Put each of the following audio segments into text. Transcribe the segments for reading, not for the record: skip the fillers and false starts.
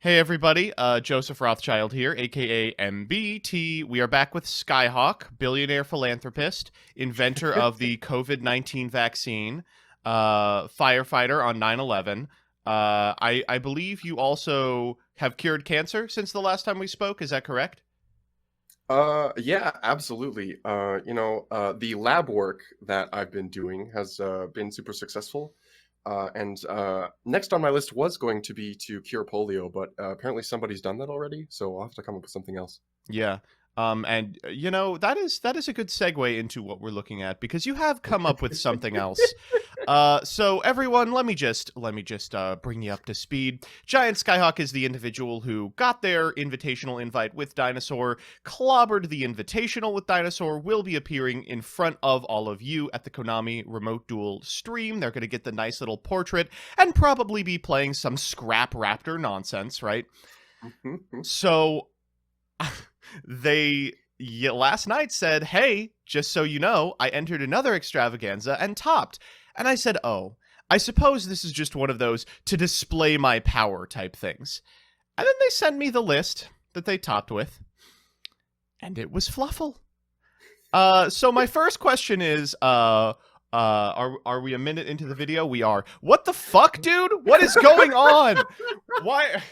Hey everybody, Joseph Rothschild here, aka MBT. We are back with Skyhawk, billionaire philanthropist, inventor of the COVID-19 vaccine, firefighter on 9/11. I believe you also have cured cancer since the last time we spoke. Is that correct? Yeah, absolutely. The lab work that I've been doing has been super successful. And next on my list was going to be to cure polio, but apparently somebody's done that already, so I'll have to come up with something else. Yeah. And that is a good segue into what we're looking at because you have come up with something else. So everyone, let me just bring you up to speed. Giant Skyhawk is the individual who got their invitational invite with Dinosaur, clobbered the invitational with Dinosaur, will be appearing in front of all of you at the Konami Remote Duel stream. They're going to get the nice little portrait and probably be playing some Scrap Raptor nonsense, right? So they last night said, "Hey, just so you know, I entered another extravaganza and topped." And I said, "Oh, I suppose this is just one of those to display my power type things." And then they sent me the list that they topped with, and it was Fluffal. So my first question is, are we a minute into the video? We are. What the fuck, dude? What is going on? Why?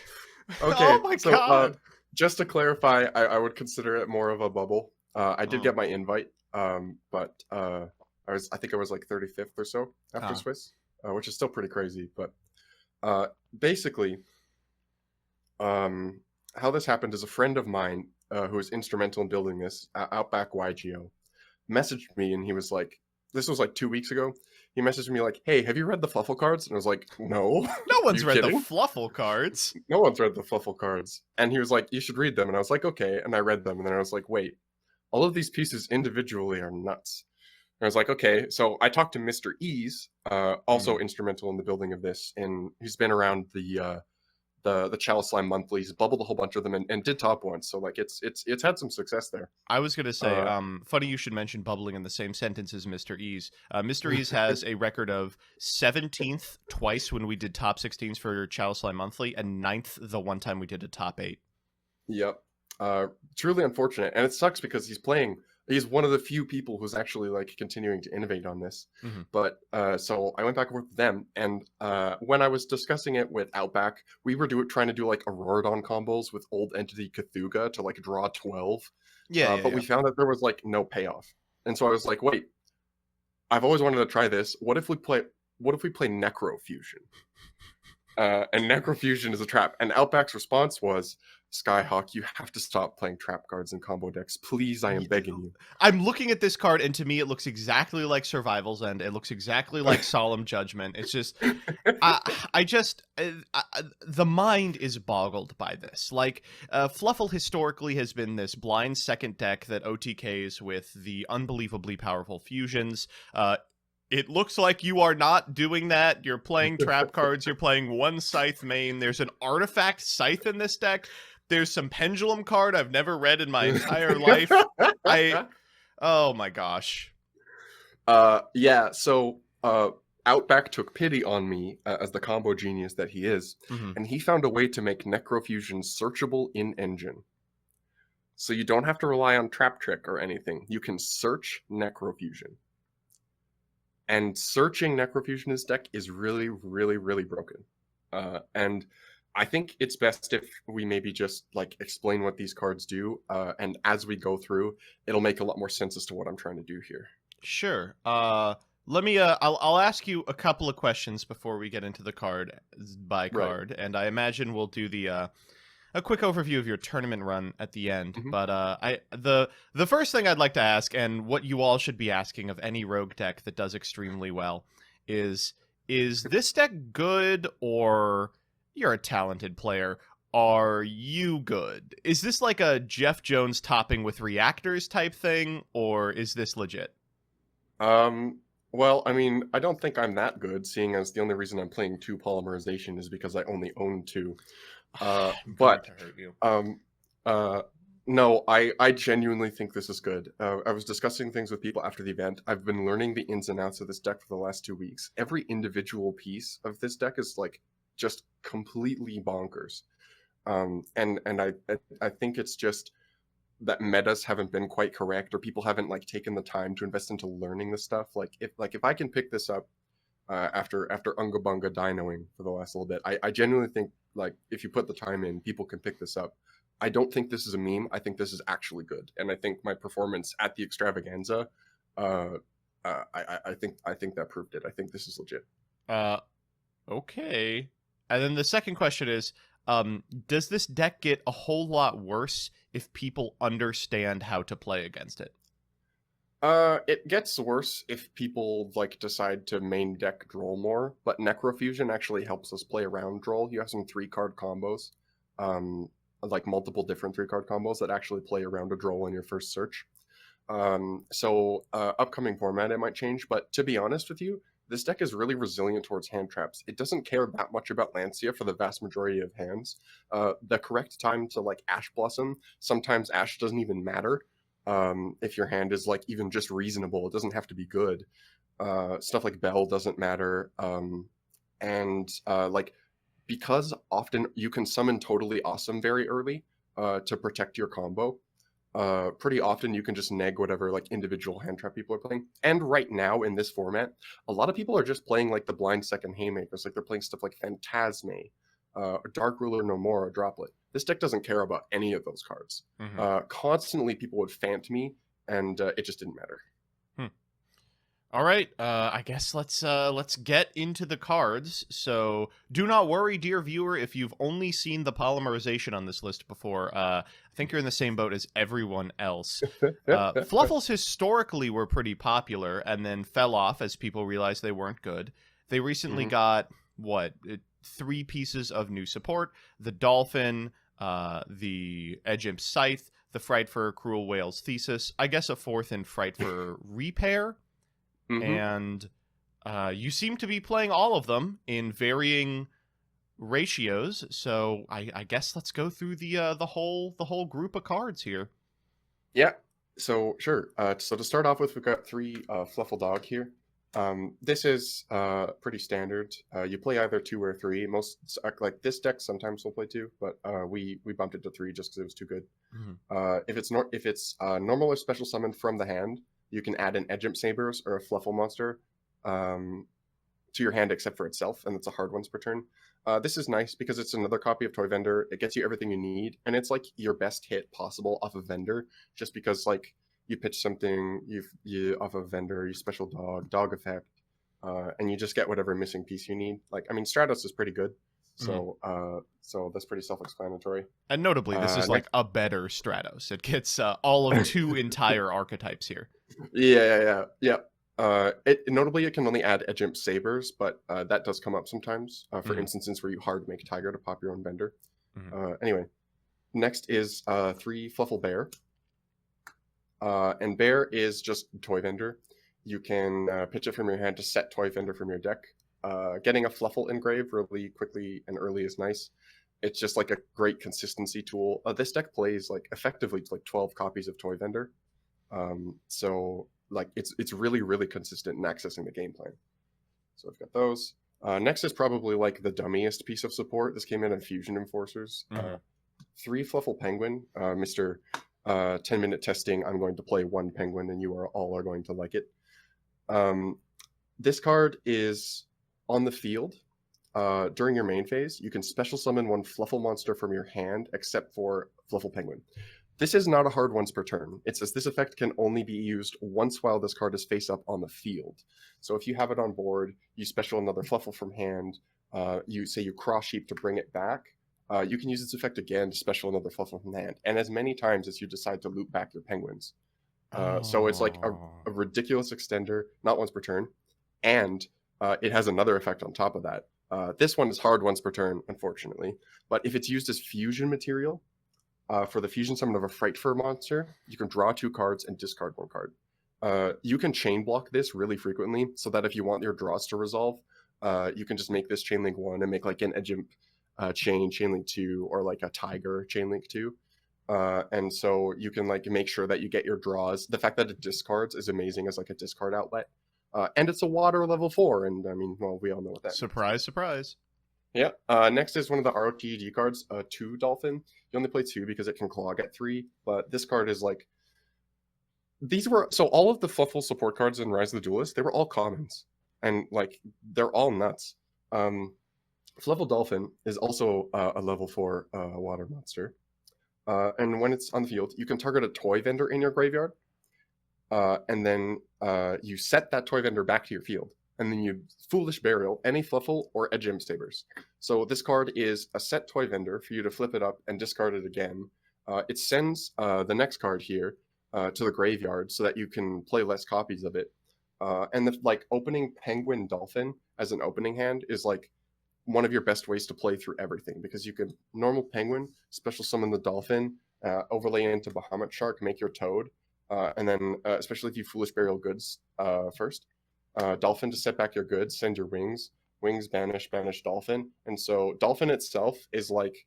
Okay, Oh my so god. just to clarify, I would consider it more of a bubble. I did Oh. get my invite, but I think I was like 35th or so after Ah. Swiss, which is still pretty crazy. But basically, Um, how this happened is a friend of mine who was instrumental in building this, Outback YGO, messaged me and he was like, this was like 2 weeks ago. He messaged me like, "Hey, have you read the Fluffal cards?" And I was like, "No, No are one's you read the kidding? Fluffal cards. No one's read the Fluffal cards." And he was like, "You should read them." And I was like, "Okay." And I read them, and then I was like, "Wait, all of these pieces individually are nuts." And I was like, "Okay." So I talked to Mr. Ease, also Mm. instrumental in the building of this, and he's been around the Chalice Slime monthlies, bubbled a whole bunch of them, and did top ones. So like it's had some success there. I was gonna say, Uh, funny you should mention bubbling in the same sentence as Mr. Ease. Mr. Ease has a record of 17th twice when we did top 16s for Chalice Slime Monthly, and ninth the one time we did a top 8. yep. Truly unfortunate, and it sucks because he's playing. He's one of the few people who's actually like continuing to innovate on this. Mm-hmm. But so I went back and forth with them, and when I was discussing it with Outback, we were trying to do like Auroradon combos with Old Entity Cthulhu to like draw 12. Yeah, yeah, But we yeah. found that there was like no payoff, and so I was like, wait, I've always wanted to try this. What if we play Necrofusion? And Necrofusion is a trap. And Outback's response was, "Skyhawk, you have to stop playing trap cards and combo decks. Please, I am begging you." I'm looking at this card, and to me, it looks exactly like Survival's End. It looks exactly like Solemn Judgment. It's just, I just, the mind is boggled by this. Like, Fluffal historically has been this blind second deck that OTKs with the unbelievably powerful fusions. It looks like you are not doing that. You're playing trap cards. You're playing one Scythe main. There's an artifact Scythe in this deck. There's some Pendulum card I've never read in my entire life. I, oh my gosh. Yeah, so Outback took pity on me as the combo genius that he is, Mm-hmm. and he found a way to make Necrofusion searchable in engine. So you don't have to rely on Trap Trick or anything. You can search Necrofusion. And searching Necrofusion in this deck is really, really, really broken. And I think it's best if we maybe just like explain what these cards do, and as we go through, it'll make a lot more sense as to what I'm trying to do here. Sure. Let me. I'll ask you a couple of questions before we get into the card by Right. card, and I imagine we'll do a quick overview of your tournament run at the end. Mhm. But the first thing I'd like to ask, and what you all should be asking of any rogue deck that does extremely well, is this deck good, or you're a talented player? Are you good? Is this like a Jeff Jones topping with reactors type thing, or is this legit? Well, I mean, I don't think I'm that good, seeing as the only reason I'm playing two polymerization is because I only own two. I'm going But to hurt you. um, uh, no, I genuinely think this is good. I was discussing things with people after the event. I've been learning the ins and outs of this deck for the last 2 weeks. Every individual piece of this deck is like just completely bonkers. And I think it's just that metas haven't been quite correct, or people haven't like taken the time to invest into learning this stuff. If I can pick this up after Unga Bunga dinoing for the last little bit, I genuinely think like if you put the time in, people can pick this up. I don't think this is a meme. I think this is actually good, and I think my performance at the Extravaganza, I think that proved it. I think this is legit. Okay. And then the second question is, does this deck get a whole lot worse if people understand how to play against it? It gets worse if people like decide to main deck Droll more, but Necrofusion actually helps us play around Droll. You have some 3-card combos, like multiple different 3-card combos that actually play around a Droll in your first search. Upcoming format it might change, but to be honest with you, this deck is really resilient towards hand traps. It doesn't care that much about Lancia for the vast majority of hands. The correct time to like Ash Blossom, sometimes Ash doesn't even matter. If your hand is like even just reasonable, it doesn't have to be good. Stuff like Bell doesn't matter. Like because often you can summon Totally Awesome very early to protect your combo. Pretty often you can just neg whatever like individual hand trap people are playing. And right now in this format, a lot of people are just playing like the blind second haymakers. Like they're playing stuff like Phantasme, Dark Ruler No More, or Droplet. This deck doesn't care about any of those cards. Constantly people would Phant me, and it just didn't matter. All right, I guess let's get into the cards. So do not worry, dear viewer, if you've only seen the polymerization on this list before. I think you're in the same boat as everyone else. Fluffals historically were pretty popular and then fell off as people realized they weren't good. They recently got, 3 pieces of new support: the Dolphin, the Edge Imp Scythe, the Fright for Cruel Whale's Thesis, I guess a 4th in Fright for Repair. And you seem to be playing all of them in varying ratios. So I guess let's go through the whole group of cards here. Yeah. So sure. So to start off with, we've got 3 Fluffal Dog here. This is pretty standard. You play either 2 or 3. Most like this deck sometimes will play 2, but we bumped it to 3 just because it was too good. If it's normal or special summoned from the hand, you can add an Edge Imp Sabers or a Fluffal monster to your hand except for itself, and it's a hard once per turn. This is nice because it's another copy of Toy Vendor. It gets you everything you need, and it's like your best hit possible off of Vendor, just because like you pitch something, you off of Vendor, you special dog effect, and you just get whatever missing piece you need. Like, I mean, Stratos is pretty good, so so that's pretty self-explanatory. And notably, this is like a better Stratos. It gets all of 2 entire archetypes here. Yeah. Notably, it can only add Edge Imp Sabers, but that does come up sometimes for instances where you hard make Tiger to pop your own Vendor. Anyway, next is 3 Fluffal Bear. And Bear is just Toy Vendor. You can pitch it from your hand to set Toy Vendor from your deck. Getting a Fluffal engrave really quickly and early is nice. It's just like a great consistency tool. This deck plays like effectively like 12 copies of Toy Vendor. So like it's really consistent in accessing the game plan. So I've got those. Next is probably like the dummiest piece of support. This came in Fusion Enforcers. 3 Fluffal Penguin. Mr. 10-minute testing. I'm going to play 1 penguin and you are all going to like it. This card is on the field. During your main phase, you can special summon 1 Fluffal monster from your hand except for Fluffal Penguin. This is not a hard once per turn. It says this effect can only be used once while this card is face up on the field. So if you have it on board, you special another Fluffal from hand, you cross sheep to bring it back, you can use this effect again to special another Fluffal from hand, and as many times as you decide to loop back your penguins. So it's like a ridiculous extender, not once per turn, and it has another effect on top of that. This one is hard once per turn, unfortunately, but if it's used as fusion material, for the fusion summon of a Fright Fur monster, you can draw 2 cards and discard 1 card. You can chain block this really frequently, so that if you want your draws to resolve, you can just make this Chainlink 1 and make like an Edge Imp Chainlink 2, or like a Tiger Chainlink 2. And so you can like make sure that you get your draws. The fact that it discards is amazing as like a discard outlet. And it's a water level 4, and I mean, well, we all know what that means. Surprise. Yeah. Next is one of the ROTG cards, 2 Dolphin. You only play 2 because it can clog at 3, but this card is like these were so all of the Fluffal support cards in Rise of the Duelist, they were all commons. And like they're all nuts. Um Fluffal Dolphin is also a level 4 water monster. And when it's on the field, you can target a toy vendor in your graveyard, and then you set that toy vendor back to your field, and then you Foolish Burial any Fluffal or Edge Imp Sabers. So this card is a set toy vendor for you to flip it up and discard it again. It sends the next card here to the graveyard so that you can play less copies of it. And the, like opening Penguin Dolphin as an opening hand is like one of your best ways to play through everything, because you can normal Penguin, special summon the Dolphin, overlay into Bahamut Shark, make your Toad, and then especially if you Foolish Burial goods first, Dolphin to set back your goods, send your Wings, Wings banish, banish Dolphin, and so Dolphin itself is like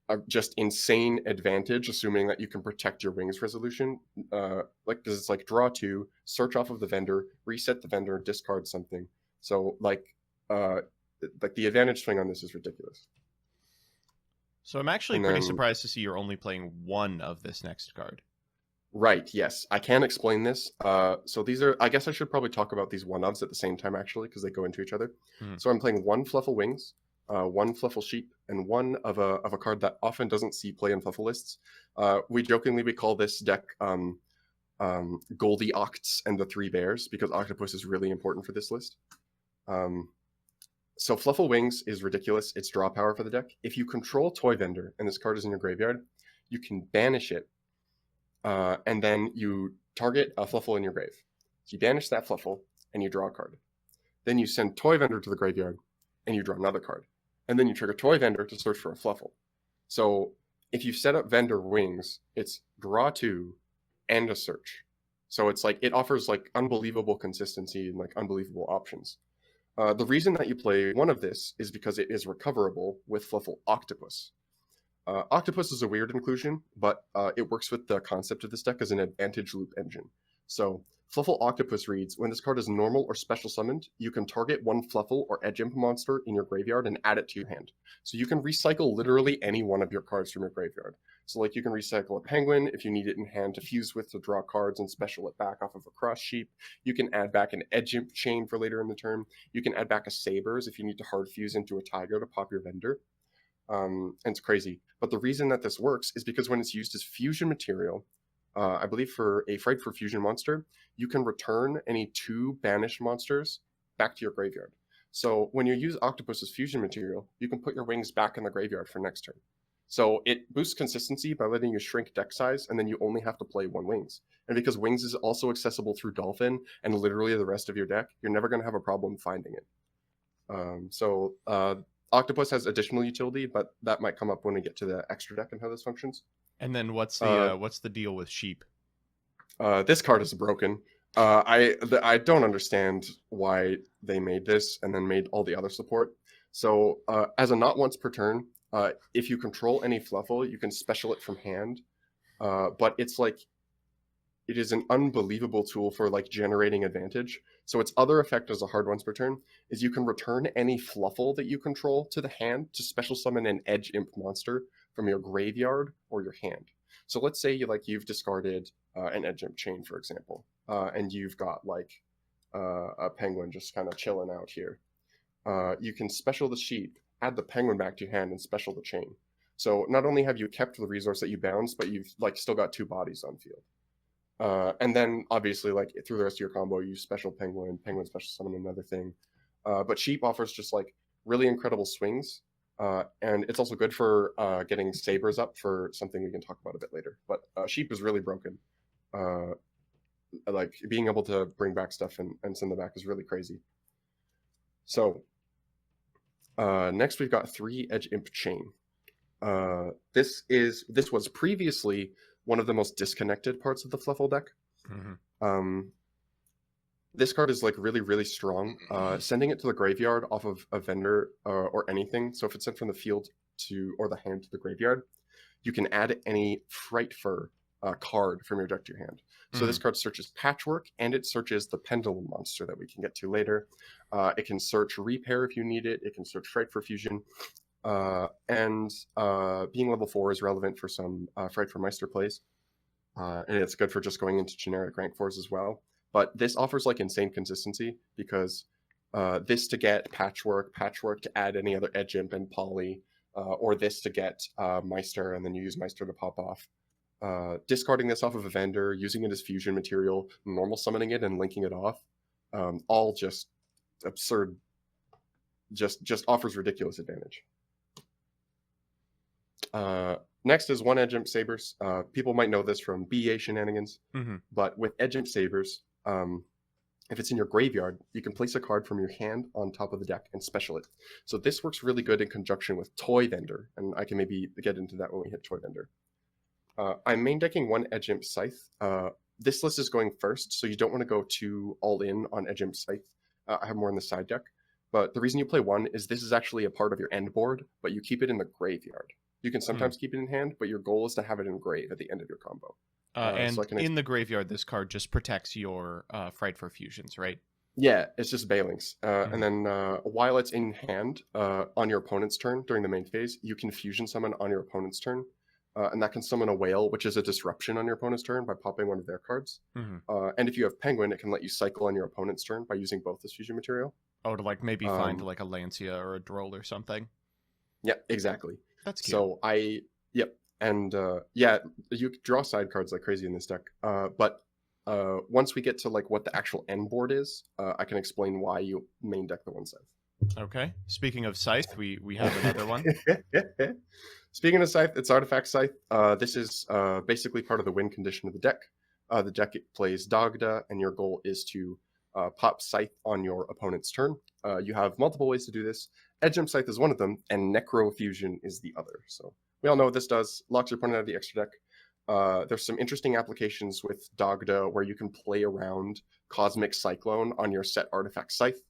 a just insane advantage, assuming that you can protect your Wings resolution, like because it's like draw 2, search off of the vendor, reset the vendor, discard something. So like the advantage swing on this is ridiculous. So I'm actually And pretty then, surprised to see you're only playing one of this next card. right, yes, I can explain this. So these are, I guess I should probably talk about these one-ofs at the same time, actually, because they go into each other. So I'm playing 1 Fluffal Wings, 1 Fluffal Sheep, and 1 of a card that often doesn't see play in Fluffal lists. We jokingly call this deck Goldie Octs and the 3 Bears, because Octopus is really important for this list. So Fluffal Wings is ridiculous. It's draw power for the deck. If you control Toy Vendor and this card is in your graveyard, you can banish it, and then you target a Fluffal in your grave. So you banish that Fluffal and you draw a card. Then you send Toy Vendor to the graveyard and you draw another card. And then you trigger Toy Vendor to search for a Fluffal. So if you set up Vendor Wings, it's draw 2 and a search. So it's like it offers like unbelievable consistency and like unbelievable options. The reason that you play one of this is because it is recoverable with Fluffal Octopus. Octopus is a weird inclusion, but it works with the concept of this deck as an advantage loop engine. So Fluffal Octopus reads, when this card is normal or special summoned, you can target 1 Fluffal or Edge Imp monster in your graveyard and add it to your hand. So you can recycle literally any one of your cards from your graveyard. So like you can recycle a Penguin if you need it in hand to fuse with to draw cards and special it back off of a Cross Sheep. You can add back an Edge Imp chain for later in the turn. You can add back a Sabers if you need to hard fuse into a Tiger to pop your vendor. And it's crazy. But the reason that this works is because when it's used as fusion material, I believe for a Fright for Fusion monster, you can return any 2 banished monsters back to your graveyard. So when you use Octopus as fusion material, you can put your Wings back in the graveyard for next turn. So it boosts consistency by letting you shrink deck size, and then you only have to play 1 Wings. And because Wings is also accessible through Dolphin and literally the rest of your deck, you're never going to have a problem finding it. Octopus has additional utility, but that might come up when we get to the extra deck and how this functions. And then what's the deal with Sheep? This card is broken. I don't understand why they made this and then made all the other support. So as a not once per turn, if you control any Fluffal, you can special it from hand. But it's like it is an unbelievable tool for like generating advantage. So its other effect as a hard once per turn is you can return any Fluffal that you control to the hand to special summon an Edge Imp monster from your graveyard or your hand. So let's say you've discarded an Edge Imp chain, for example, and you've got like a Penguin just kind of chilling out here. You can special the Sheep, add the Penguin back to your hand, and special the chain. So not only have you kept the resource that you bounced, but you've like still got 2 bodies on field. And then obviously like through the rest of your combo, you special Penguin special summon another thing. But Sheep offers just like really incredible swings. And it's also good for getting Sabers up for something we can talk about a bit later. But Sheep is really broken. Like being able to bring back stuff and send them back is really crazy. So next we've got 3 Edge Imp Chain. This was previously one of the most disconnected parts of the Fluffal deck. Mm-hmm. This card is like really, really strong. Sending it to the graveyard off of a vendor or anything. So if it's sent from the field or the hand to the graveyard, you can add any Fright Fur card from your deck to your hand. So this card searches Patchwork, and it searches the Pendulum monster that we can get to later. It can search Repair if you need it. It can search Frightful Fusion. And being level 4 is relevant for some Frightful Meister plays. And it's good for just going into generic rank 4s as well. But this offers like insane consistency because this to get Patchwork to add any other Edge Imp and Poly, or this to get Meister, and then you use Meister to pop off. Discarding this off of a vendor, using it as fusion material, normal summoning it and linking it off, all just absurd, just offers ridiculous advantage. Next is 1 Edge Imp Sabers. People might know this from BA shenanigans, but with Edge Imp Sabers, if it's in your graveyard, you can place a card from your hand on top of the deck and special it. So this works really good in conjunction with Toy Vendor, and I can maybe get into that when we hit Toy Vendor. I'm main decking 1 Edge Imp Scythe. This list is going first, so you don't want to go too all in on Edge Imp Scythe. I have more in the side deck. But the reason you play 1 is this is actually a part of your end board, but you keep it in the graveyard. You can sometimes keep it in hand, but your goal is to have it in grave at the end of your combo. And so in the graveyard, this card just protects your Frightful Fusions, right? Yeah, it's just Bailings. And then while it's in hand on your opponent's turn during the main phase, you can fusion summon on your opponent's turn. And that can summon a whale, which is a disruption on your opponent's turn by popping one of their cards. And if you have Penguin, it can let you cycle on your opponent's turn by using both this fusion material. Oh, to like maybe find like a Lancia or a Droll or something. Yeah, exactly. That's cute. So and yeah, you draw side cards like crazy in this deck. But once we get to like what the actual end board is, I can explain why you main deck the 1 Scythe. Okay. Speaking of Scythe, we have another one. Speaking of Scythe, it's Artifact Scythe. This is basically part of the win condition of the deck. The deck plays Dagda, and your goal is to pop Scythe on your opponent's turn. You have multiple ways to do this. Edge Imp Scythe is one of them, and Necrofusion is the other. So we all know what this does. Locks your opponent out of the extra deck. There's some interesting applications with Dagda where you can play around Cosmic Cyclone on your set Artifact Scythe,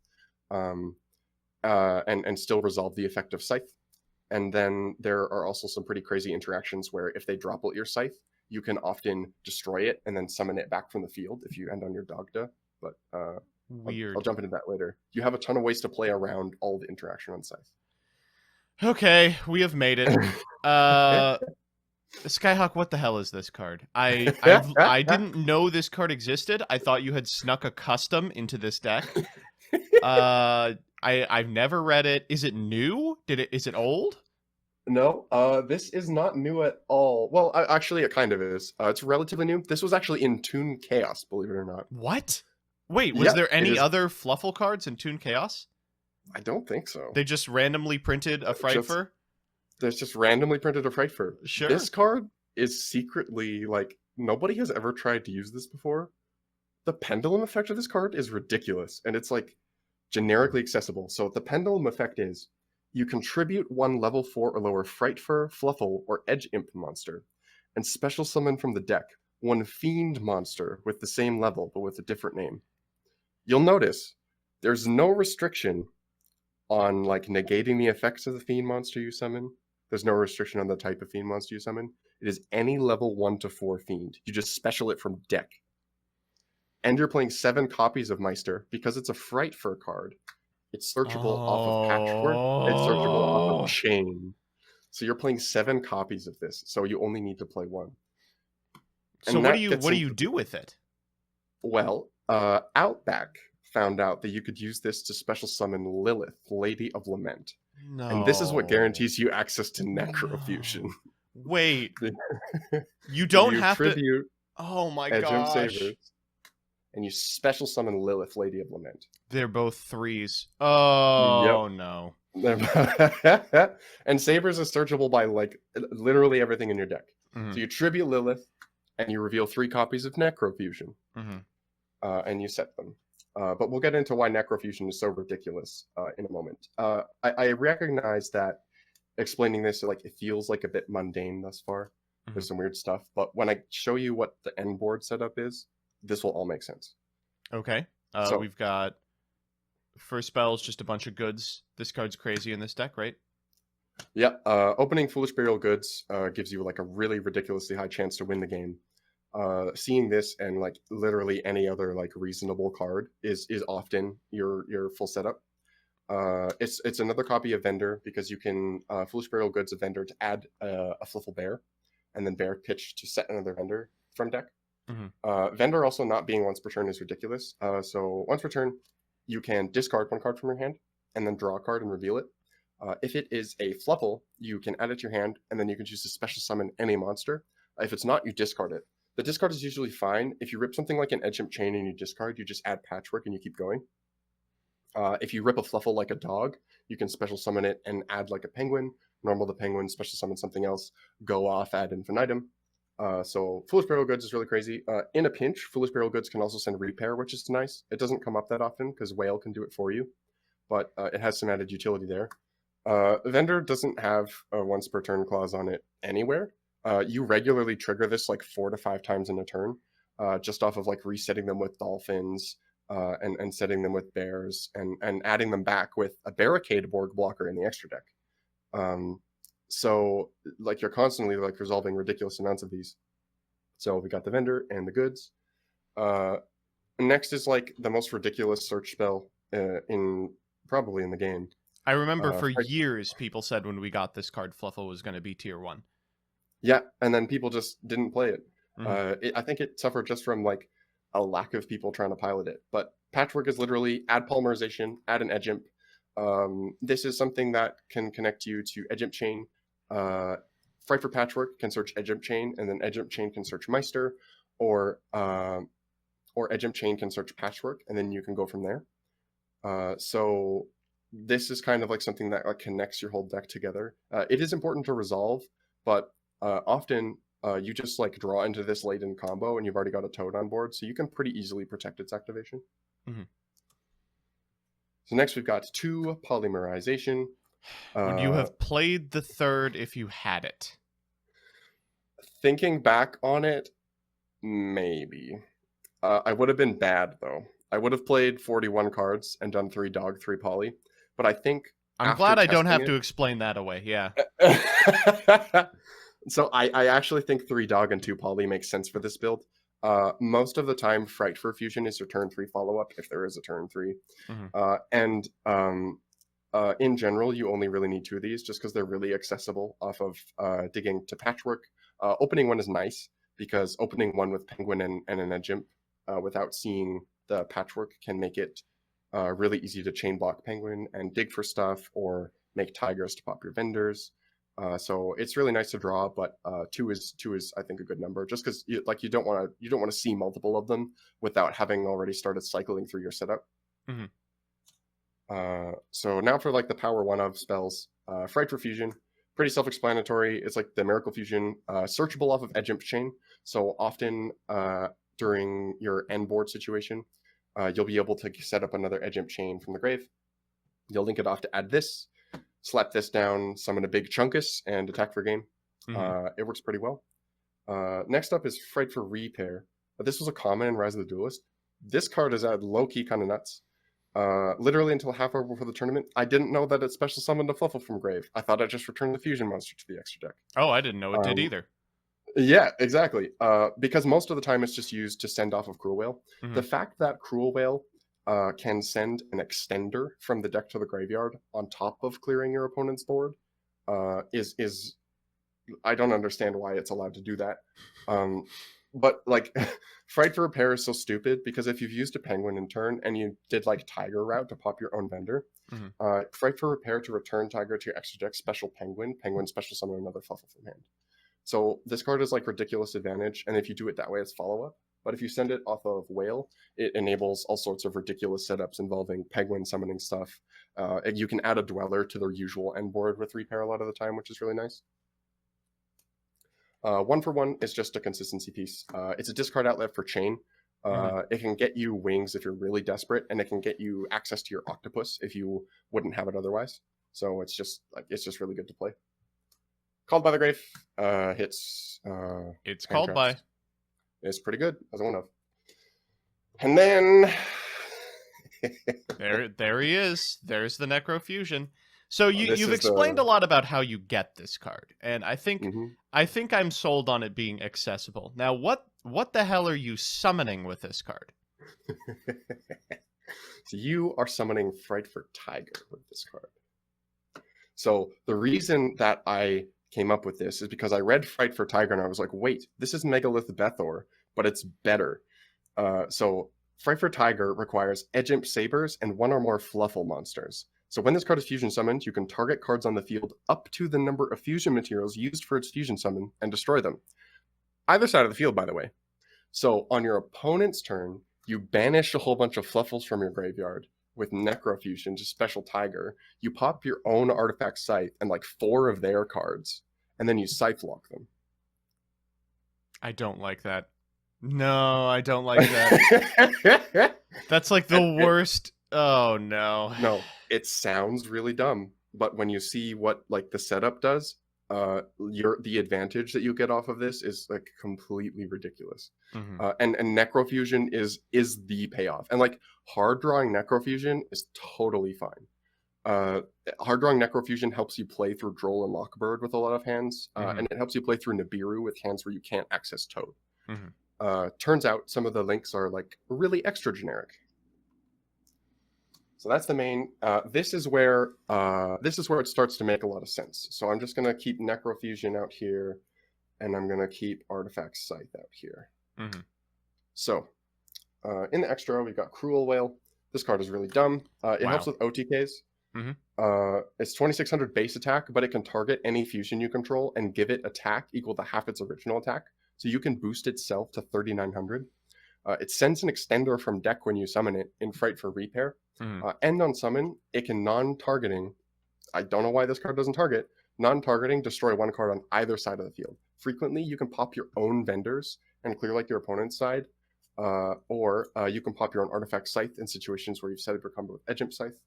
and still resolve the effect of Scythe. And then there are also some pretty crazy interactions where if they drop out your Scythe, you can often destroy it and then summon it back from the field if you end on your Dagda. But weird. I'll jump into that later. You have a ton of ways to play around all the interaction on Scythe. Okay, we have made it. Skyhawk, what the hell is this card? I didn't know this card existed. I thought you had snuck a custom into this deck. I've never read it. Is it new? Is it old? No, this is not new at all. Well, actually, it kind of is. It's relatively new. This was actually in Toon Chaos, believe it or not. What? Wait, was there any other Fluffal cards in Toon Chaos? I don't think so. They just randomly printed a Frightfur? There's just randomly printed a Frightfur. Sure. This card is secretly, like, nobody has ever tried to use this before. The pendulum effect of this card is ridiculous, and it's, like, generically accessible. So the pendulum effect is, you contribute 1 level 4 or lower Frightfur, Fluffal, or Edge Imp monster, and special summon from the deck 1 Fiend monster with the same level, but with a different name. You'll notice there's no restriction on like negating the effects of the Fiend monster you summon. There's no restriction on the type of Fiend monster you summon. It is any level 1 to 4 Fiend. You just special it from deck. And you're playing 7 copies of Meister. Because it's a Frightfur card, it's searchable off of Patchwork. It's searchable off of Chain. So you're playing 7 copies of this. So you only need to play 1. So what do you do with it? Well, Outback found out that you could use this to special summon Lilith, Lady of Lament. No. And this is what guarantees you access to Necrofusion. No. Wait. You don't have to... Oh my gosh. Sabers, and you special summon Lilith, Lady of Lament. They're both 3s. Oh, yep. No. And Sabers is searchable by, like, literally everything in your deck. So you tribute Lilith, and you reveal 3 copies of Necrofusion. And you set them. But we'll get into why Necrofusion is so ridiculous in a moment. I recognize that explaining this, like, it feels like a bit mundane thus far. There's some weird stuff. But when I show you what the end board setup is, this will all make sense. Okay. So we've got first spells, just a bunch of goods. This card's crazy in this deck, right? Yeah. Opening Foolish Burial Goods gives you like a really ridiculously high chance to win the game. Seeing this and like literally any other like reasonable card is often your full setup. It's another copy of Vendor because you can Foolish Burial Goods a Vendor to add a Fluffal Bear, and then Bear pitch to set another Vendor from deck. Vendor also not being once per turn is ridiculous. So once per turn, you can discard one card from your hand and then draw a card and reveal it. If it is a Fluffal, you can add it to your hand and then you can choose to special summon any monster. If it's not, you discard it. The discard is usually fine. If you rip something like an Edge Imp Chain and you discard, you just add Patchwork and you keep going. If you rip a Fluffal like a dog, you can special summon it and add like a penguin. Normal the penguin, special summon something else, go off, add infinitum. So Foolish Burial Goods is really crazy. In a pinch, Foolish Burial Goods can also send Repair, which is nice. It doesn't come up that often because Whale can do it for you, but it has some added utility there. Vendor doesn't have a once per turn clause on it anywhere. You regularly trigger this like 4 to 5 times in a turn, just off of like resetting them with dolphins and setting them with bears and adding them back with a Barricade Borg blocker in the extra deck. So like you're constantly like resolving ridiculous amounts of these. So we got the Vendor and the goods. Next is like the most ridiculous search spell probably in the game. I remember for years people said when we got this card, Fluffal was going to be tier 1. Yeah, and then people just didn't play it. I think it suffered just from like a lack of people trying to pilot it. But Patchwork is literally add polymerization, add an Edge Imp. This is something that can connect you to Edge Imp Chain. Fright for Patchwork can search Edge Imp Chain, and then Edge Imp Chain can search Meister, or Edge Imp Chain can search Patchwork, and then you can go from there. So this is kind of like something that like connects your whole deck together. It is important to resolve, but often you just like draw into this late in combo and you've already got a Toad on board, so you can pretty easily protect its activation. So next we've got 2 Polymerization. Would you have played the 3rd if you had it? Thinking back on it, maybe. I would have been bad though. I would have played 41 cards and done 3 dog, 3 poly. But I think I'm glad I don't have to explain that away. Yeah. So I actually think 3 dog and 2 poly makes sense for this build. Most of the time, Fright for Fusion is your turn 3 follow-up, if there is a turn 3. In general, you only really need 2 of these, just because they're really accessible off of digging to Patchwork. Opening 1 is nice, because opening 1 with Penguin and an Edge Imp without seeing the Patchwork can make it really easy to chain block Penguin and dig for stuff, or make Tigers to pop your Vendors. So it's really nice to draw, but 2 is I think a good number, just because you don't want to see multiple of them without having already started cycling through your setup. So now for like the power 1 of spells, Fright for Fusion, pretty self-explanatory. It's like the Miracle Fusion, searchable off of Edge Imp Chain. So often during your end board situation, you'll be able to set up another Edge Imp Chain from the grave. You'll link it off to add this. Slap this down, summon a big Chunkus, and attack for game. It works pretty well. Next up is Fright for Repair. This was a common in Rise of the Duelist. This card is low-key kind of nuts. Literally until half hour before the tournament, I didn't know that it special summoned a Fluffal from grave. I thought it just returned the Fusion monster to the extra deck. Oh, I didn't know it did either. Yeah, exactly. Because most of the time it's just used to send off of Cruel Whale. The fact that Cruel Whale can send an extender from the deck to the graveyard on top of clearing your opponent's board is I don't understand why it's allowed to do that. But like Fright for Repair is so stupid, because if you've used a Penguin in turn and you did like Tiger route to pop your own Vendor, Fright for Repair to return Tiger to your extra deck, special Penguin special summon another Fluffal from hand. So this card is like ridiculous advantage, and if you do it that way, it's follow-up. But if you send it off of Whale, it enables all sorts of ridiculous setups involving Penguin summoning stuff. You can add a Dweller to their usual end board with Repair a lot of the time, which is really nice. 1 for 1 is just a consistency piece. It's a discard outlet for Chain. It can get you wings if you're really desperate, and it can get you access to your Octopus if you wouldn't have it otherwise. So it's just really good to play. Called by the Grave hits. It's called by. It's pretty good as a 1-of. And then there he is. There's the Necrofusion. So you've explained a lot about how you get this card, and I think I'm sold on it being accessible. Now, what What the hell are you summoning with this card? So you are summoning Frightful Tiger with this card. So the reason that I came up with this is because I read Frightful Tiger and I was like, wait, this is Megalith Bethor, but it's better. So Frightful Tiger requires Edge Imp Sabers and one or more Fluffal monsters. So when this card is fusion summoned, you can target cards on the field up to the number of fusion materials used for its fusion summon and destroy them. Either side of the field, by the way. So on your opponent's turn, you banish a whole bunch of Fluffals from your graveyard with Necrofusion, just special Tiger. You pop your own Artifact Scythe and like 4 of their cards, and then you Scythe lock them. I don't like that. No, I don't like that. That's like the worst. Oh no. No, it sounds really dumb, but when you see what like the setup does, the advantage that you get off of this is like completely ridiculous. Mm-hmm. And Necrofusion is the payoff, and like hard drawing Necrofusion is totally fine. Hard drawing Necrofusion helps you play through Droll and Lockbird with a lot of hands, and it helps you play through Nibiru with hands where you can't access Toad. Turns out some of the links are like really extra generic. So that's the main. This is where it starts to make a lot of sense. So I'm just gonna keep Necrofusion out here, and I'm gonna keep Artifact Scythe out here. So in the extra, we've got Cruel Whale. This card is really dumb. It helps with OTKs. It's 2600 base attack, but it can target any fusion you control and give it attack equal to half its original attack. So you can boost itself to 3900. It sends an extender from deck when you summon it in Fright for Repair. And on summon, it can non-targeting. I don't know why this card doesn't target. Non-targeting, destroy 1 card on either side of the field. Frequently, you can pop your own vendors and clear like your opponent's side. Or you can pop your own Artifact Scythe in situations where you've set up your combo with Edge Imp Scythe.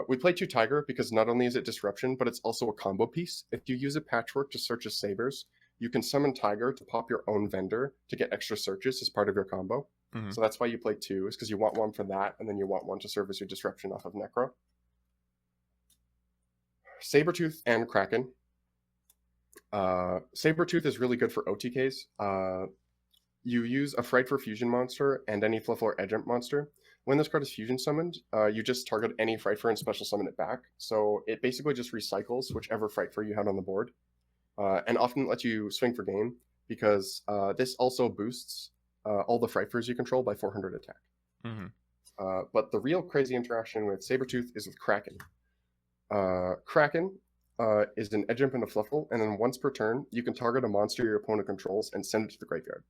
We play 2 Tiger because not only is it disruption, but it's also a combo piece. If you use a Patchwork to search as Sabers, you can summon Tiger to pop your own vendor to get extra searches as part of your combo. So that's why you play 2, is because you want 1 for that, and then you want 1 to serve as your disruption off of Necro. Sabertooth and Kraken. Sabertooth is really good for OTKs. You use a Fright for Fusion monster and any Fluffal or Edge Imp monster. When this card is fusion summoned, you just target any Frightfur and special summon it back. So it basically just recycles whichever Frightfur you had on the board. And often lets you swing for game, because this also boosts all the Frightfurs you control by 400 attack. But the real crazy interaction with Sabertooth is with Kraken. Kraken is an Edge Imp and a Fluffal, and then once per turn, you can target a monster your opponent controls and send it to the graveyard.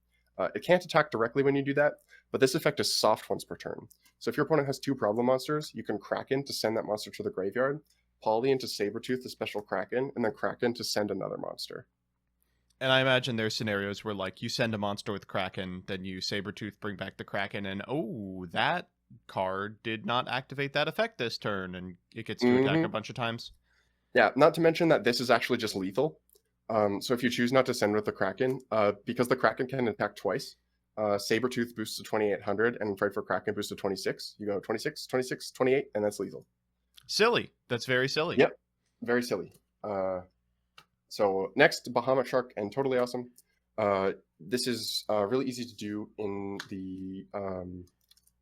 It can't attack directly when you do that, but this effect is soft once per turn. So if your opponent has 2 problem monsters, you can Kraken to send that monster to the graveyard, Poly into Sabertooth to special Kraken, and then Kraken to send another monster. And I imagine there's scenarios where, like, you send a monster with Kraken, then you Sabertooth, bring back the Kraken, and oh, that card did not activate that effect this turn, and it gets to attack a bunch of times. Yeah, not to mention that this is actually just lethal. So if you choose not to send with the Kraken, because the Kraken can attack twice, Sabertooth boosts to 2800, and Fright for Kraken boosts to 26. You go 26, 26, 28, and that's lethal. Silly. That's very silly. Yep, very silly. So next, Bahamut Shark and Totally Awesome. This is really easy to do in the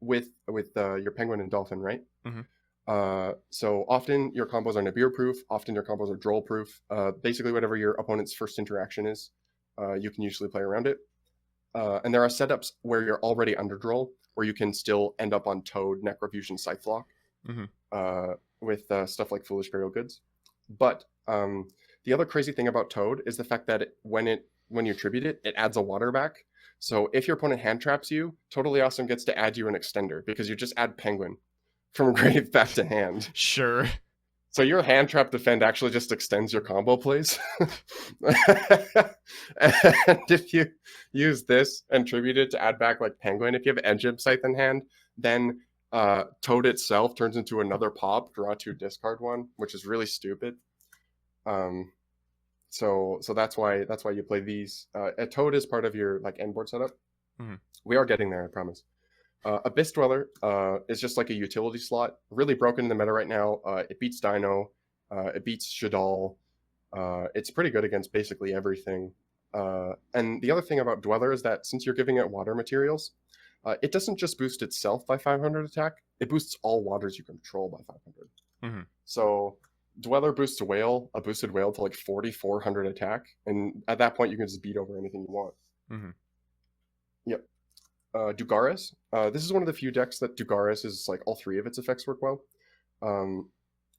with your Penguin and Dolphin, right? So often your combos are Nibiru proof, often your combos are Droll proof. Basically, whatever your opponent's first interaction is, you can usually play around it. And there are setups where you're already under Droll, where you can still end up on Toad, Necrofusion, Scythe Lock, with stuff like Foolish Burial Goods. But the other crazy thing about Toad is the fact that when you tribute it, it adds a water back. So if your opponent hand traps you, Totally Awesome gets to add you an extender, because you just add Penguin from grave back to hand. Sure. So your hand trap defend actually just extends your combo plays. And if you use this and tribute it to add back like Penguin, if you have Edge Imp Scythe in hand, then Toad itself turns into another pop, draw 2, discard 1, which is really stupid. So that's why you play these. A Toad is part of your like end board setup. We are getting there, I promise. Abyss Dweller is just like a utility slot, really broken in the meta right now. It beats Dino, it beats Shadal. It's pretty good against basically everything. And the other thing about Dweller is that since you're giving it water materials, it doesn't just boost itself by 500 attack, it boosts all waters you control by 500. Mm-hmm. So Dweller boosts a boosted whale to like 4,400 attack, and at that point you can just beat over anything you want. Mm-hmm. Yep. Dugaris. This is one of the few decks that Dugaris is like all three of its effects work well.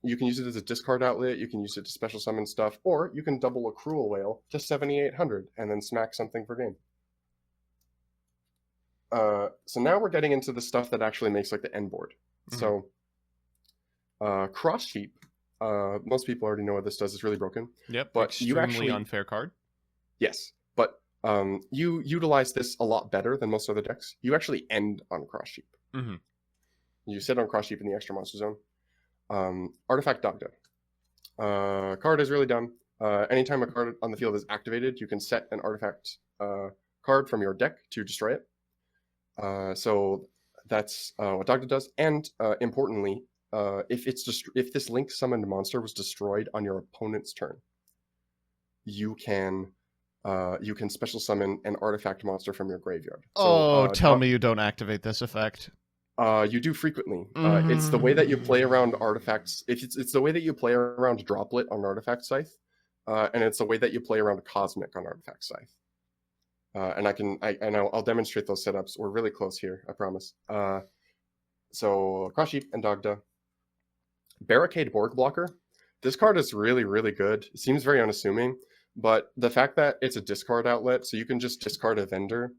You can use it as a discard outlet, you can use it to special summon stuff, or you can double a Cruel Whale to 7,800 and then smack something for game. So now we're getting into the stuff that actually makes like the end board. Mm-hmm. So Cross Sheep, most people already know what this does. It's really broken. Yep, but extremely you actually unfair card. Yes, but you utilize this a lot better than most other decks. You actually end on Cross Sheep. Mm-hmm. You sit on Cross Sheep in the extra monster zone. Artifact Dogda. Card is really dumb. Anytime a card on the field is activated, you can set an artifact card from your deck to destroy it. So that's what Dogda does. And importantly, if this link summoned monster was destroyed on your opponent's turn, you can special summon an artifact monster from your graveyard. So, tell me you don't activate this effect. You do frequently. It's the way that you play around artifacts. It's the way that you play around Droplet on Artifact Scythe, and it's the way that you play around Cosmic on Artifact Scythe. And I'll demonstrate those setups. We're really close here, I promise. So Cross Sheep and Dogda. Barricade Borg Blocker. This card is really, really good. It seems very unassuming, but the fact that it's a discard outlet, so you can just discard a vendor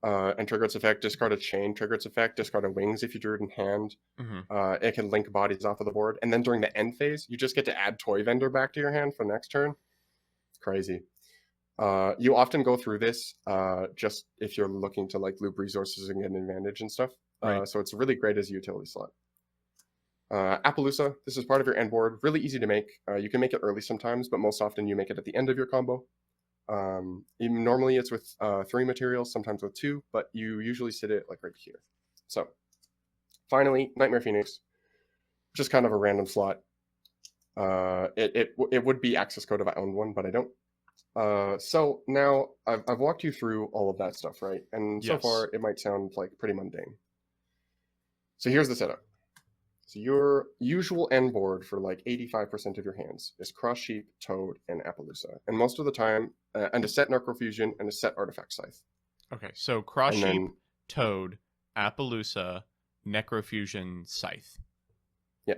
and trigger its effect, discard a chain, trigger its effect, discard a wings if you drew it in hand. Mm-hmm. It can link bodies off of the board. And then during the end phase, you just get to add Toy Vendor back to your hand for next turn. It's crazy. You often go through this just if you're looking to like loop resources and get an advantage and stuff. Right. So it's really great as a utility slot. Appaloosa, this is part of your end board. Really easy to make. You can make it early sometimes, but most often you make it at the end of your combo. Normally it's with 3 materials, sometimes with 2, but you usually sit it like right here. So finally, Nightmare Phoenix, just kind of a random slot. It would be access code if I owned one, but I don't. So now I've walked you through all of that stuff, right? And so far it might sound like pretty mundane. So here's the setup. So your usual end board for like 85% of your hands is Cross Sheep, Toad, and Appaloosa. And most of the time, and a set Necrofusion and a set Artifact Scythe. Okay, so Cross Sheep, Toad, Appaloosa, Necrofusion, Scythe. Yeah.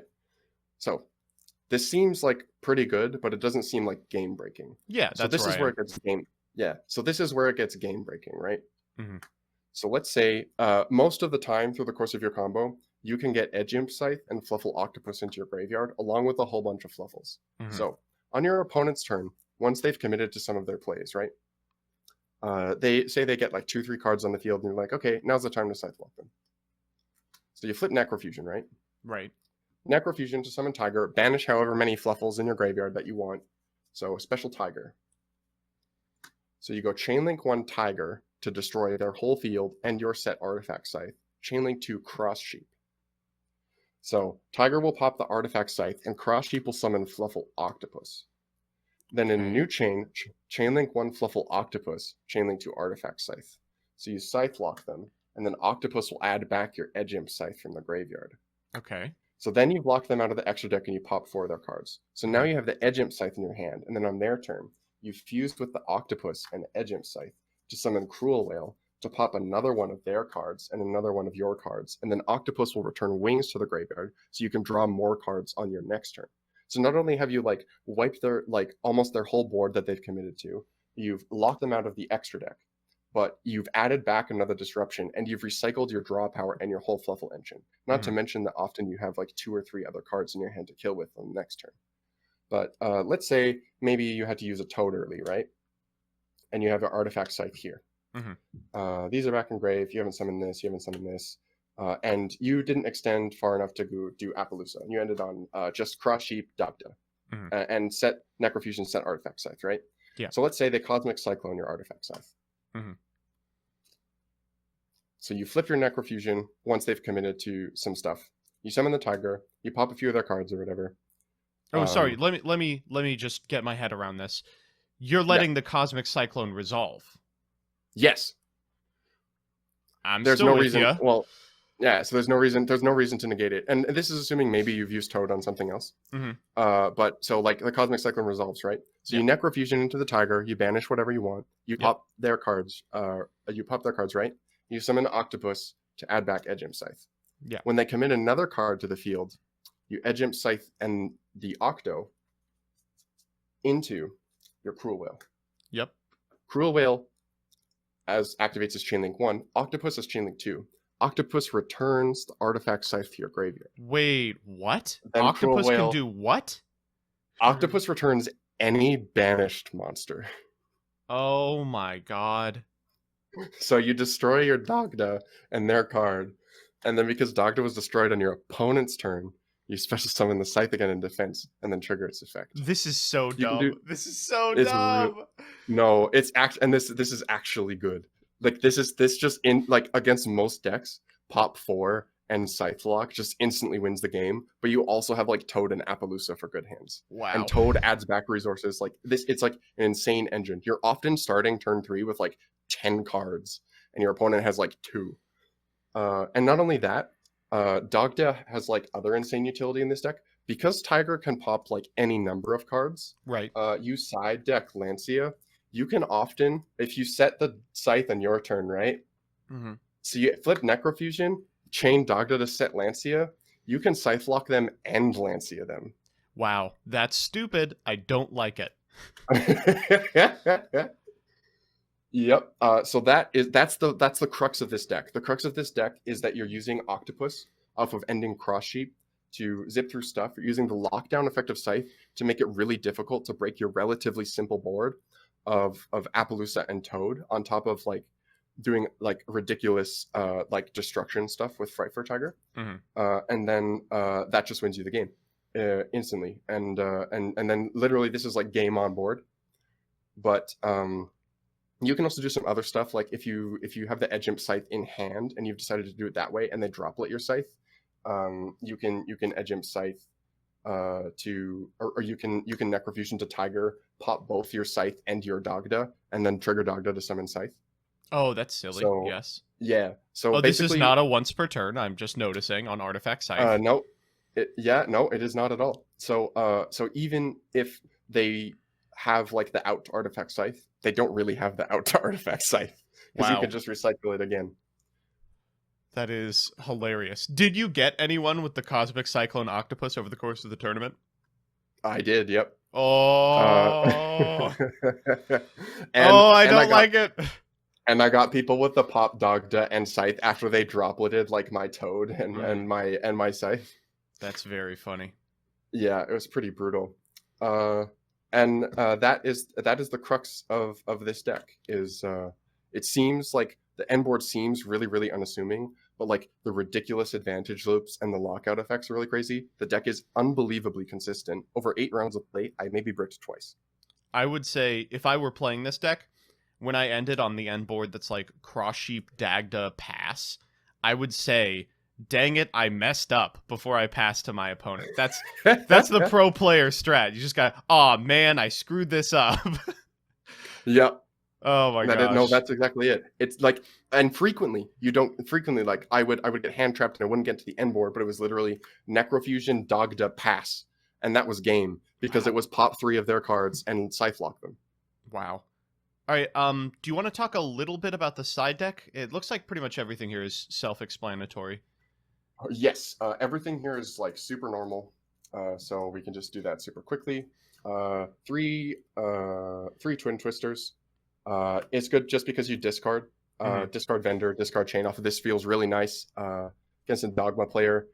So this seems like pretty good, but it doesn't seem like game breaking. Yeah, so this is where it gets game. Yeah. So this is where it gets game breaking, right? Mm-hmm. So let's say most of the time through the course of your combo, you can get Edge Imp Scythe and Fluffal Octopus into your graveyard, along with a whole bunch of Fluffals. Mm-hmm. So on your opponent's turn, once they've committed to some of their plays, right? They say they get like 2-3 cards on the field, and you're like, okay, now's the time to Scythe Walk them. So you flip Necrofusion, right? Right. Necrofusion to summon Tiger, banish however many Fluffals in your graveyard that you want. So a special Tiger. So you go Chainlink 1 Tiger to destroy their whole field and your set Artifact Scythe. Chainlink 2 Cross Sheep. So Tiger will pop the Artifact Scythe, and Cross Sheep will summon Fluffal Octopus. Then in a new chain, Chainlink 1 Fluffal Octopus, Chainlink 2 Artifact Scythe. So you Scythe lock them, and then Octopus will add back your Edge Imp Scythe from the graveyard. Okay. So then you block them out of the extra deck and you pop 4 of their cards. So now you have the Edge Imp Scythe in your hand, and then on their turn, you fused with the Octopus and the Edge Imp Scythe to summon Cruel Whale, to pop another one of their cards and another one of your cards, and then Octopus will return wings to the graveyard, so you can draw more cards on your next turn. So not only have you like wiped their like almost their whole board that they've committed to, you've locked them out of the extra deck, but you've added back another disruption, and you've recycled your draw power and your whole Fluffal engine. Not to mention that often you have like 2 or 3 other cards in your hand to kill with on the next turn. But let's say maybe you had to use a Toad early, right? And you have an Artifact Scythe here. Mm-hmm. These are back in grave. You haven't summoned this. You haven't summoned this. And you didn't extend far enough to go do Appaloosa. You ended on just Cross Sheep, Dogda, and set Necrofusion, set Artifact Scythe, right? Yeah. So let's say they Cosmic Cyclone your Artifact Scythe. Mm-hmm. So you flip your Necrofusion once they've committed to some stuff. You summon the Tiger. You pop a few of their cards or whatever. Oh, sorry. Let me just get my head around this. You're letting the Cosmic Cyclone resolve. Yes. I'm There's still no with reason. ya. Well, yeah. So there's no reason. There's no reason to negate it. And this is assuming maybe you've used Toad on something else. Mhm. But so like the Cosmic Cyclone resolves, right? So you Necrofusion into the Tiger. You banish whatever you want. You pop their cards. You pop their cards, right? You summon Octopus to add back Edge Imp Scythe. Yeah. When they commit another card to the field, you Edge Imp Scythe and the Octo into your Cruel Whale. Yep. Cruel Whale as activates as Chainlink 1. Octopus as Chainlink 2. Octopus returns the artifact Scythe to your graveyard. Wait, what? Then Octopus Cruel can Whale- do what? Octopus returns any banished monster. Oh my god. So you destroy your Dagda and their card, and then because Dagda was destroyed on your opponent's turn, you special summon the Scythe again in defense, and then trigger its effect. This is so You can dumb. do- This is so It's dumb. No, it's and this is actually good. Like this just in like against most decks, pop 4 and Scythe Lock just instantly wins the game. But you also have like Toad and Appaloosa for good hands. Wow. And Toad adds back resources like this. It's like an insane engine. You're often starting turn 3 with like 10 cards, and your opponent has like 2. And not only that, Dagda has like other insane utility in this deck. Because Tiger can pop like any number of cards, Right. you side deck Lancia. You can often, if you set the Scythe on your turn, right? Mm-hmm. So you flip Necrofusion, chain Dagda to set Lancia, you can Scythe Lock them and Lancia them. Wow, that's stupid. I don't like it. Yep. So that's the crux of this deck. The crux of this deck is that you're using Octopus off of Ending Cross Sheep to zip through stuff. You're using the lockdown effect of Scythe to make it really difficult to break your relatively simple board of Appaloosa and Toad, on top of like doing like ridiculous like destruction stuff with Fright for Tiger. Mm-hmm. And then that just wins you the game instantly. And then literally this is like game on board. But you can also do some other stuff, like if you have the Edge Imp Scythe in hand and you've decided to do it that way, and then droplet your Scythe, you can Edge Imp Scythe to, or you can Necrofusion to Tiger, pop both your Scythe and your Dagda, and then trigger Dagda to summon Scythe. Oh, that's silly. So, yes. Yeah. So this is basically, not a once per turn. I'm just noticing on Artifact Scythe. no, it is not at all. So even if they have like the out to Artifact Scythe, they don't really have the out to Artifact Scythe, because you can just recycle it again. That is hilarious. Did you get anyone with the Cosmic Cyclone Octopus over the course of the tournament? I did, yep. Oh. I don't like it. And I got people with the pop Dagda and Scythe after they dropleted like my Toad and my Scythe. That's very funny. Yeah, it was pretty brutal. And that is the crux of this deck. Is it seems like the end board seems really, really unassuming, but like the ridiculous advantage loops and the lockout effects are really crazy. The deck is unbelievably consistent. Over 8 rounds of play, I maybe bricked twice. I would say if I were playing this deck, when I ended on the end board that's like Cross Sheep, Dagda, Pass, I would say, dang it, I messed up before I passed to my opponent. That's the pro player strat. You just got, oh man, I screwed this up. Yep. Oh my gosh. No, that's exactly it. It's like, and frequently like I would get hand trapped and I wouldn't get to the end board, but it was literally Necrofusion, Dagda, Pass, and that was game, because it was pop 3 of their cards and Scythe Lock them. Wow. All right. Do you want to talk a little bit about the side deck? It looks like pretty much everything here is self-explanatory. Yes, everything here is like super normal, so we can just do that super quickly. 3 Twin Twisters. It's good just because you discard, discard Vendor, discard Chain off of this. Feels really nice against a Dogma player.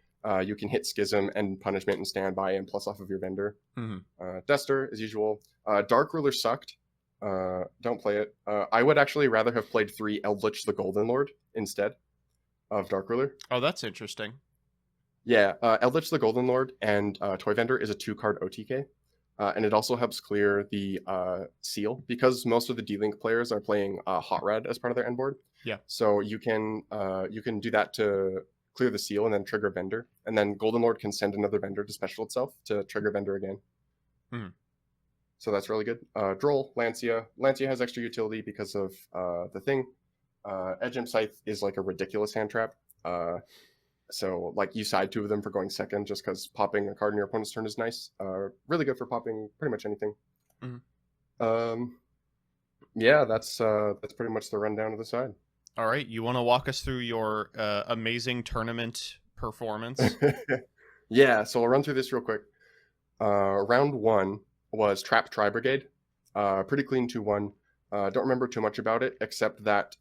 You can hit Schism and Punishment and Standby and plus off of your Vendor. Duster, as usual. Dark Ruler sucked. Don't play it. I would actually rather have played 3 Eldritch the Golden Lord instead of Dark Ruler. Oh, that's interesting. Yeah, Eldritch the Golden Lord and Toy Vendor is a 2-card OTK. And it also helps clear the seal, because most of the D-Link players are playing Hot Rod as part of their end board. Yeah. So you can do that to clear the seal and then trigger Vendor. And then Golden Lord can send another Vendor to special itself to trigger Vendor again. so that's really good. Droll, Lancia. Lancia has extra utility because of the thing. Edge Imp Scythe is like a ridiculous hand trap. So like you side two of them for going second just because popping a card in your opponent's turn is nice. Really good for popping pretty much anything. Yeah, that's pretty much the rundown of the side. All right, you want to walk us through your amazing tournament performance? Yeah, so I'll run through this real quick. Round 1 was Trap Tri Brigade. Pretty clean 2-1. Don't remember too much about it, except that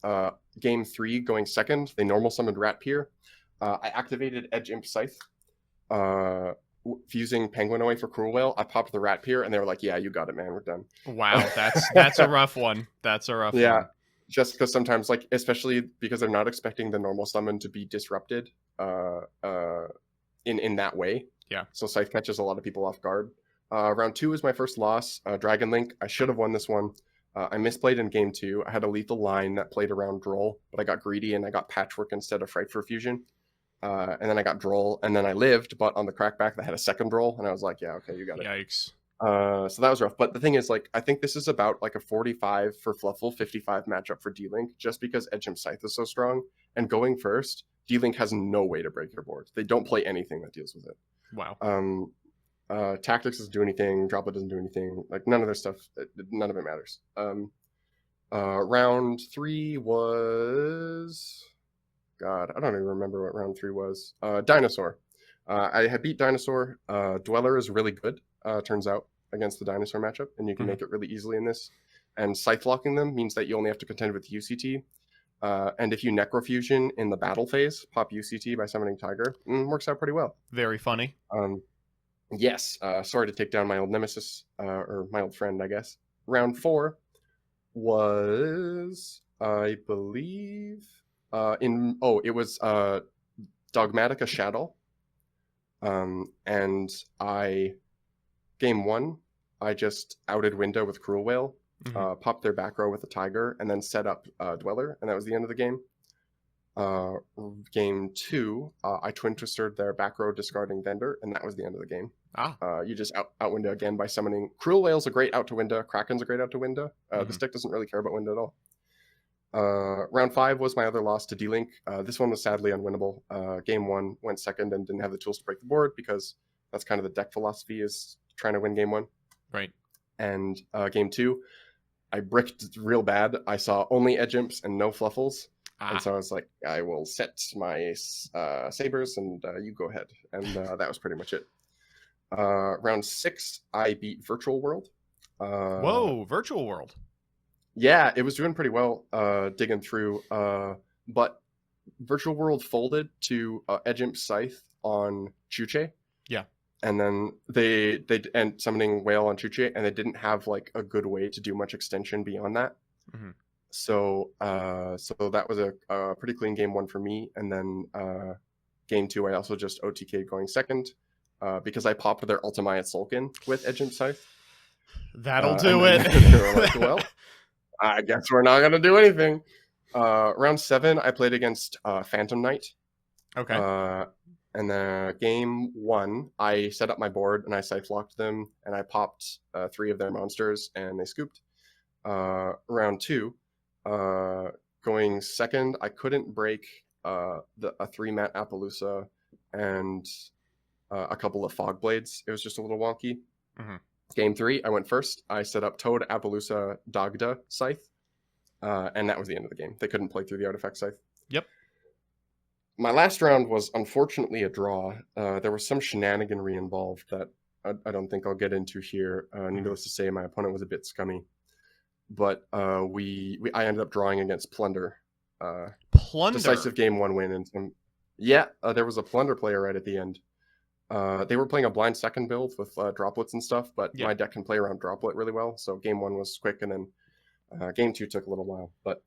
game 3 going second, they normal summoned Rat Pier. I activated Edge Imp Scythe, fusing Penguin away for Cruel Whale. I popped the Rat Pier, and they were like, yeah, you got it, man, we're done. Wow, that's a rough one. That's a rough one. Yeah, just because sometimes, like, especially because they're not expecting the normal summon to be disrupted in that way. Yeah. So Scythe catches a lot of people off guard. Round 2 is my first loss. Dragon Link. I should have won this one. I misplayed in game 2. I had a lethal line that played around Droll, but I got greedy and I got Patchwork instead of Frightful Fusion. And then I got Droll, and then I lived, but on the crackback, they had a second Droll, and I was like, yeah, okay, you got it. Yikes. So that was rough. But the thing is, like, I think this is about like a 45 for Fluffal, 55 matchup for D-Link, just because Edge Imp Scythe is so strong. And going first, D-Link has no way to break your board. They don't play anything that deals with it. Wow. Tactics doesn't do anything. Droplet doesn't do anything. Like, none of their stuff, none of it matters. Round 3 was... God, I don't even remember what round 3 was. Dinosaur. I had beat Dinosaur. Dweller is really good, turns out, against the Dinosaur matchup, and you can make it really easily in this. And Scythe locking them means that you only have to contend with UCT. And if you Necrofusion in the battle phase, pop UCT by summoning Tiger, works out pretty well. Very funny. Yes, sorry to take down my old nemesis, or my old friend, I guess. Round 4 was, I believe... it was Dogmatica Shadow. And game 1, I just outed Window with Cruel Whale, popped their back row with a Tiger, and then set up Dweller, and that was the end of the game. Game 2, I Twin Twistered their back row discarding Vendor, and that was the end of the game. You just out Window again by summoning... Cruel Whale's a great out to Window, Kraken's a great out to Window. The stick doesn't really care about Window at all. Round 5 was my other loss to D-Link. This one was sadly unwinnable. Game 1 went second and didn't have the tools to break the board because that's kind of the deck philosophy, is trying to win game 1. Right. And game 2, I bricked real bad. I saw only Edge Imps and no Fluffals. And so I was like, I will set my Sabers and you go ahead. And that was pretty much it. Round 6, I beat Virtual World. Whoa, Virtual World. Yeah, it was doing pretty well digging through, but Virtual World folded to Edge Imp Scythe on Chuche. Yeah. And then they and summoning Whale on Chuche, and they didn't have like a good way to do much extension beyond that. So that was a pretty clean game 1 for me. And then game 2, I also just OTK'd going second because I popped their Ultimate Sulkin with Edge Imp Scythe. That'll do it. They were like, well, I guess we're not going to do anything. Round 7, I played against Phantom Knight. Okay. And then game 1, I set up my board and I Scythe locked them and I popped 3 of their monsters and they scooped. Round 2, going second, I couldn't break a 3-mat Appaloosa and a couple of Fog Blades. It was just a little wonky. Game 3, I went first. I set up Toad, Appaloosa, Dagda, Scythe, and that was the end of the game. They couldn't play through the artifact Scythe. Yep. My last round was unfortunately a draw. There was some shenaniganry involved that I don't think I'll get into here. Needless to say, my opponent was a bit scummy. But I ended up drawing against Plunder. Plunder? Decisive game 1 win. And there was a Plunder player right at the end. They were playing a blind second build with droplets and stuff, but my deck can play around droplet really well. So game 1 was quick, and then game 2 took a little while. But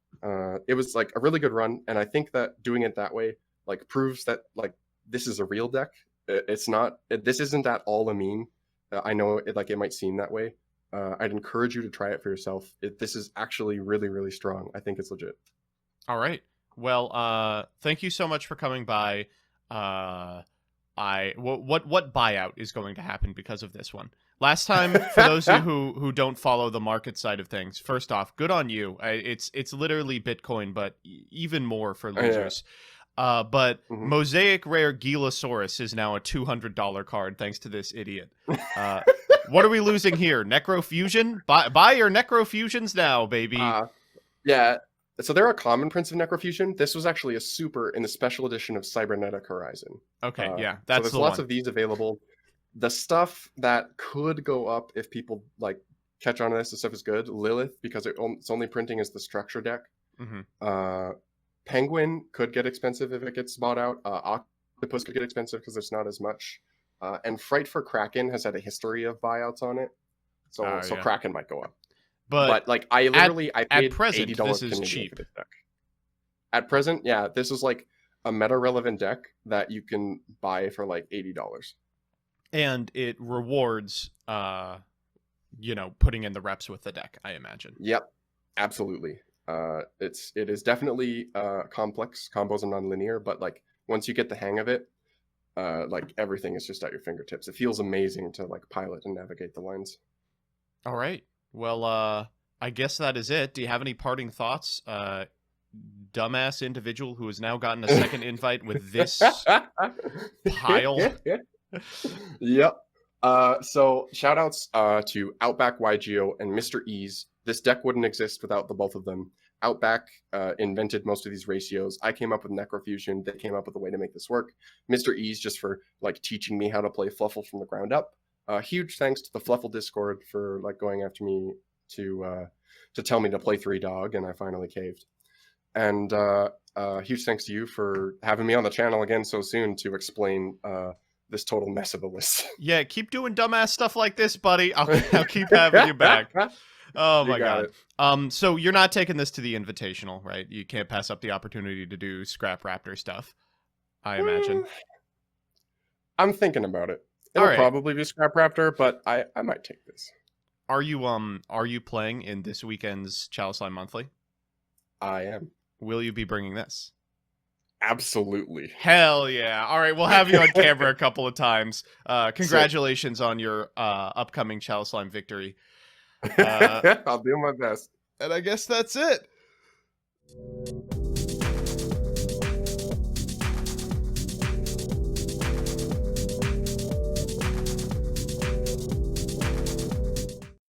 it was like a really good run, and I think that doing it that way like proves that like this is a real deck. It's not. This isn't at all a meme. I know it might seem that way. I'd encourage you to try it for yourself. This is actually really, really strong. I think it's legit. All right. Well, thank you so much for coming by. what buyout is going to happen because of this one. Last time, for those of you who don't follow the market side of things, first off, good on you. It's literally Bitcoin, but even more for losers. But Mosaic Rare Gilasaurus is now a $200 card thanks to this idiot. What are we losing here? Necrofusion? Buy your Necrofusions now, baby. Yeah. So there are common prints of Necrofusion. This was actually a super in the special edition of Cybernetic Horizon. Okay, yeah, so there's lots of these available. The stuff that could go up if people like catch on to this, the stuff is good. Lilith, because it's only printing as the structure deck. Penguin could get expensive if it gets bought out. Octopus could get expensive because there's not as much. And Fright for Kraken has had a history of buyouts on it, so Kraken might go up. But like I paid present, $80 this is Canadian cheap. for this deck. At present, yeah, this is like a meta relevant deck that you can buy for like $80. And it rewards, putting in the reps with the deck, I imagine. Yep, absolutely. It is definitely complex. Combos are non-linear, but like once you get the hang of it, like everything is just at your fingertips. It feels amazing to like pilot and navigate the lines. All right. Well, I guess that is it. Do you have any parting thoughts? Dumbass individual who has now gotten a second invite with this pile. Yep. So shout outs to Outback YGO and Mr. Ease. This deck wouldn't exist without the both of them. Outback invented most of these ratios. I came up with Necrofusion. They came up with a way to make this work. Mr. Ease just for like teaching me how to play Fluffal from the ground up. Huge thanks to the Fluffal Discord for like going after me to tell me to play 3-Dog, and I finally caved. And huge thanks to you for having me on the channel again so soon to explain this total mess of a list. Yeah, keep doing dumbass stuff like this, buddy. I'll keep having you back. Oh my god. So you're not taking this to the Invitational, right? You can't pass up the opportunity to do Scrap Raptor stuff, I imagine. I'm thinking about it. It'll probably be Scrap Raptor, but I might take this. Are you playing in this weekend's Chalice Line Monthly? I am. Will you be bringing this? Absolutely. Hell yeah. All right, we'll have you on camera a couple of times. Congratulations on your upcoming Chalice Line victory. I'll do my best. And I guess that's it.